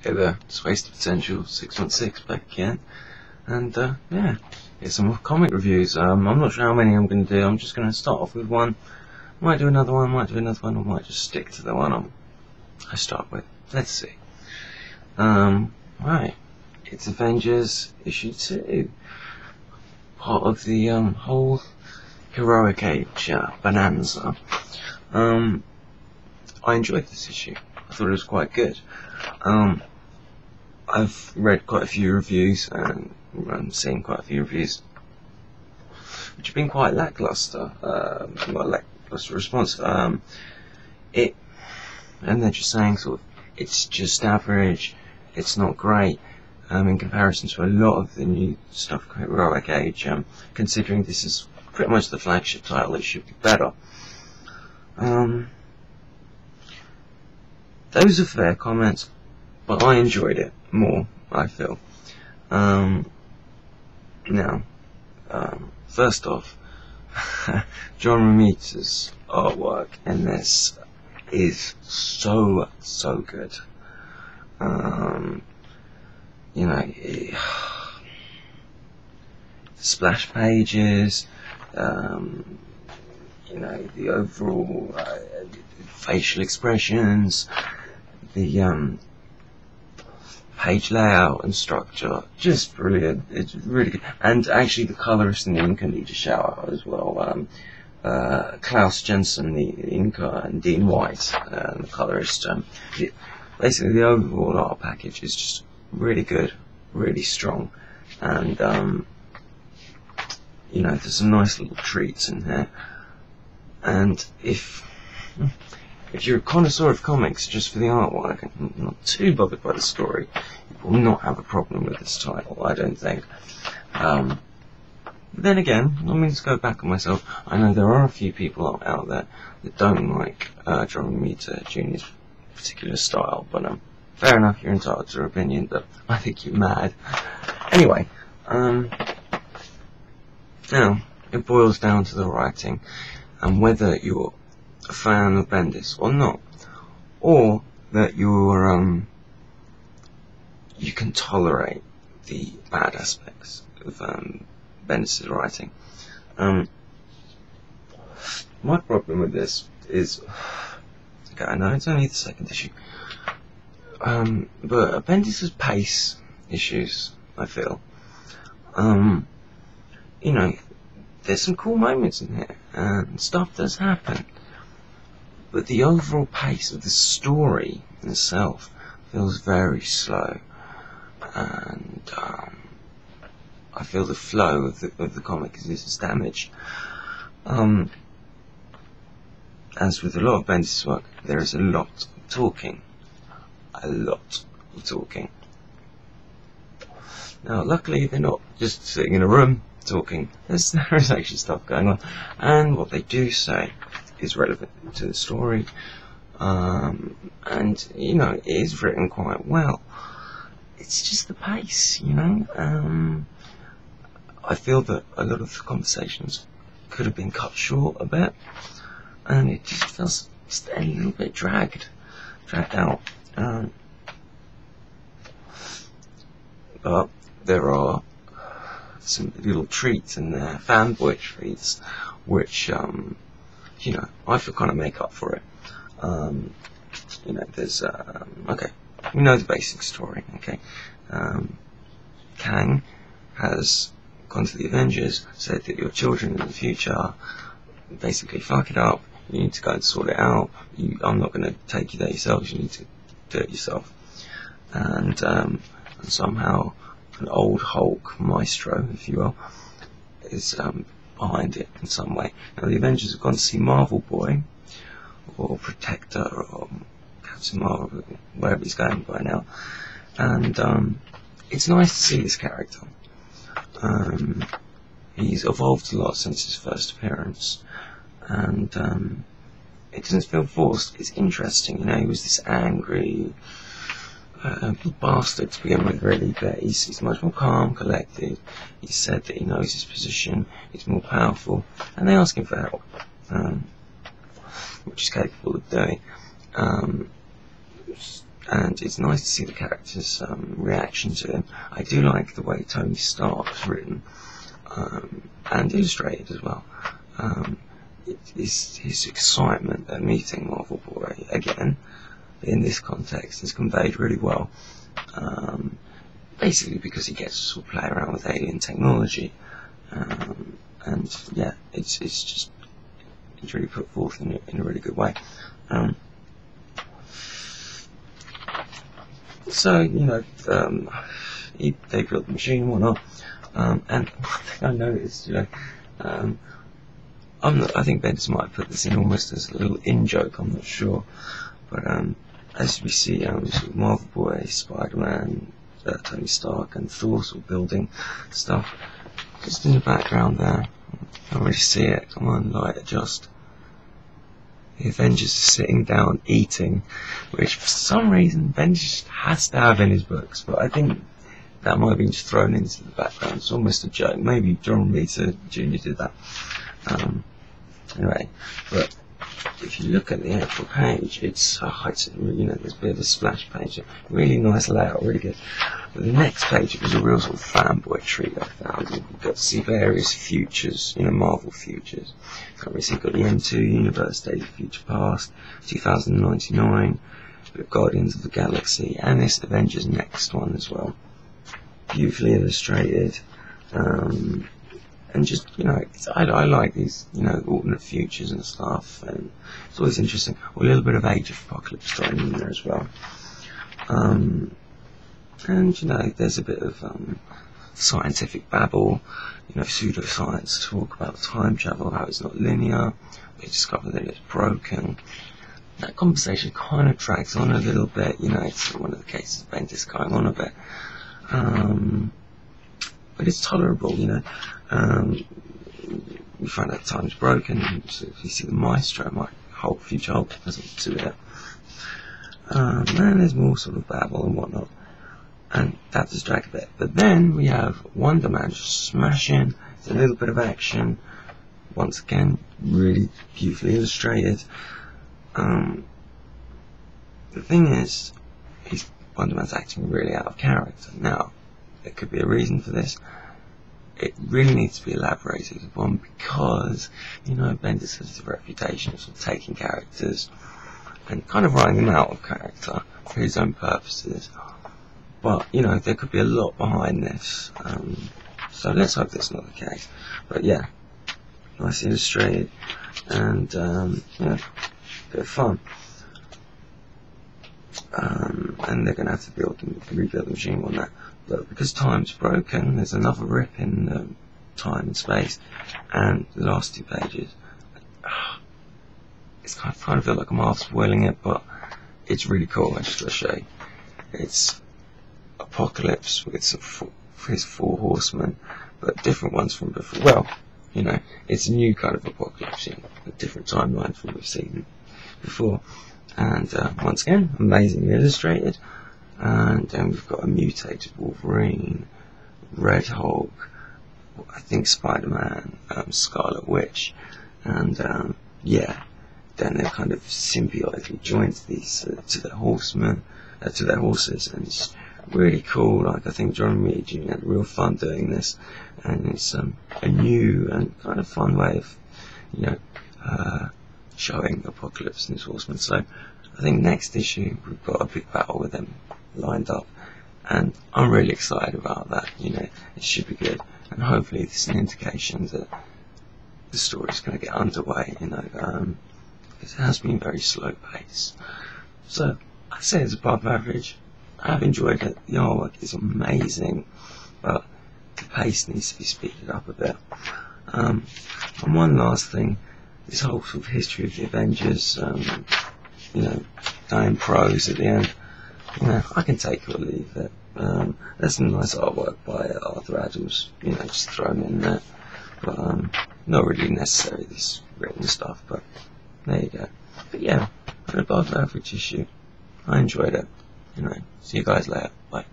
Hey there, it's Wasted Potential 616 back again, and yeah, here's some more comic reviews. I'm not sure how many I'm going to do. I'm just going to start off with one, might do another one, or might just stick to the one I start with. Let's see. Right, it's Avengers issue 2, part of the whole heroic age bonanza. I enjoyed this issue. I thought it was quite good. I've read quite a few reviews and seen quite a few reviews which have been quite lackluster, lackluster response. And they're just saying sort of it's just average, it's not great in comparison to a lot of the new stuff Heroic Age. Considering this is pretty much the flagship title, it should be better. Those are fair comments, but I enjoyed it more, I feel. Now, first off, John Romita's artwork in this is so good. You know, splash pages, you know, the overall facial expressions, the page layout and structure, just brilliant. It's really good. And actually the colorist and the inker need a shout out as well. Klaus Jensen, the inker, and Dean White, the colorist. Basically the overall art package is just really good, really strong, and you know, there's some nice little treats in there. And if you're a connoisseur of comics just for the artwork and not too bothered by the story, you will not have a problem with this title, I don't think. But then again, I mean, to go back on myself, I know there are a few people out there that don't like John Romita Jr.'s particular style, but fair enough, you're entitled to your opinion, but I think you're mad. Anyway, now, it boils down to the writing, and whether you're a fan of Bendis or not, or that you're you can tolerate the bad aspects of Bendis' writing. My problem with this is, okay, I know it's only the second issue, but Bendis' pace issues, I feel. You know, there's some cool moments in here, and stuff does happen, but the overall pace of the story itself feels very slow, and I feel the flow of the comic is damaged. As with a lot of Bendis' work, there is a lot of talking. Now, luckily, they're not just sitting in a room talking. There is actually stuff going on, and what they do say is relevant to the story, and you know, it is written quite well. It's just the pace, you know. I feel that a lot of the conversations could have been cut short a bit, and it just feels just a little bit dragged out. But there are some little treats in there, fanboy treats, which you know, I feel kind of make up for it. You know, there's okay, we know the basic story. Okay, Kang has gone to the Avengers, said that your children in the future basically fuck it up. You need to go and sort it out. I'm not going to take you there yourselves. You need to do it yourself. And somehow an old Hulk maestro, if you will, is behind it in some way. Now the Avengers have gone to see Marvel Boy, or Protector, or Captain Marvel, wherever he's going by now, and it's nice to see this character. He's evolved a lot since his first appearance, and it doesn't feel forced. It's interesting, you know. He was this angry bastard to begin with, really, but he's much more calm, collected. He said that he knows his position, he's more powerful, and they ask him for help, which he's capable of doing. and it's nice to see the characters' reaction to him. I do like the way Tony Stark's written and illustrated as well. His excitement at meeting Marvel Boy again in this context is conveyed really well. Basically because he gets to sort of play around with alien technology, and yeah, it's really put forth in a really good way. So they built the machine and whatnot, and one thing I noticed, I think Bendis might have put this in almost as a little in-joke, I'm not sure, but as we see sort of Marvel Boy, Spider-Man, Tony Stark and Thor sort of building stuff, just in the background there, can't really see it, come on, light adjust. The Avengers are sitting down eating, which for some reason Bendis has to have in his books, but I think that might have been just thrown into the background. It's almost a joke. Maybe John Romita Jr. did that. Anyway, but if you look at the actual page, it's there's a bit of a splash page, really nice layout, really good. But the next page, it was a real sort of fanboy treat I found. You got to see various futures, Marvel futures. You've got the M2 Universe, Days of Future Past, 2099, the Guardians of the Galaxy, and this Avengers next one as well. Beautifully illustrated, and just I like these alternate futures and stuff, and it's always interesting. A little bit of Age of Apocalypse thrown in there as well, and there's a bit of scientific babble, pseudoscience talk about time travel, how it's not linear. They discover that it's broken. That conversation kind of drags on a little bit, it's one of the cases of Bendis going on a bit. But it's tolerable, we find out time's broken, so if you see the Maestro, future Hulk doesn't do it. And there's more sort of babble and whatnot, and that does drag a bit. But then we have Wonder Man just smashing, there's a little bit of action, once again, really beautifully illustrated. The thing is, Wonder Man's acting really out of character. Now, there could be a reason for this. It really needs to be elaborated upon because, Bendis has a reputation of sort of taking characters and kind of writing them out of character for his own purposes. But, there could be a lot behind this. So let's hope that's not the case. But yeah, nice illustrated and, bit of fun. And they're going to have to rebuild the machine on that. But because time's broken, there's another rip in the time and space, and the last two pages, it's kind of feel like I'm half spoiling it, but it's really cool. I just got to show you. It's Apocalypse with his 4 horsemen, but different ones from before. Well, it's a new kind of Apocalypse, a different timeline from what we've seen before. And once again, amazingly illustrated. And then we've got a mutated Wolverine, Red Hulk, I think Spider-Man, Scarlet Witch, and then they're kind of symbiotically joined these to their horsemen, to their horses, and it's really cool. Like I think John Romita Jr. had real fun doing this, and it's a new and kind of fun way of showing Apocalypse and his horsemen. So I think next issue we've got a big battle with them lined up, and I'm really excited about that. It should be good, and hopefully this is an indication that the story's going to get underway, because it has been very slow paced. So I'd say it's above average. I've enjoyed it. The artwork is amazing, but the pace needs to be speeded up a bit. And one last thing, this whole sort of history of the Avengers, dying prose at the end, I can take it or leave it. There's some nice artwork by Arthur Adams, just thrown in there, but not really necessary, this written stuff, but there you go. But yeah, an above average issue. I enjoyed it. See you guys later. Bye.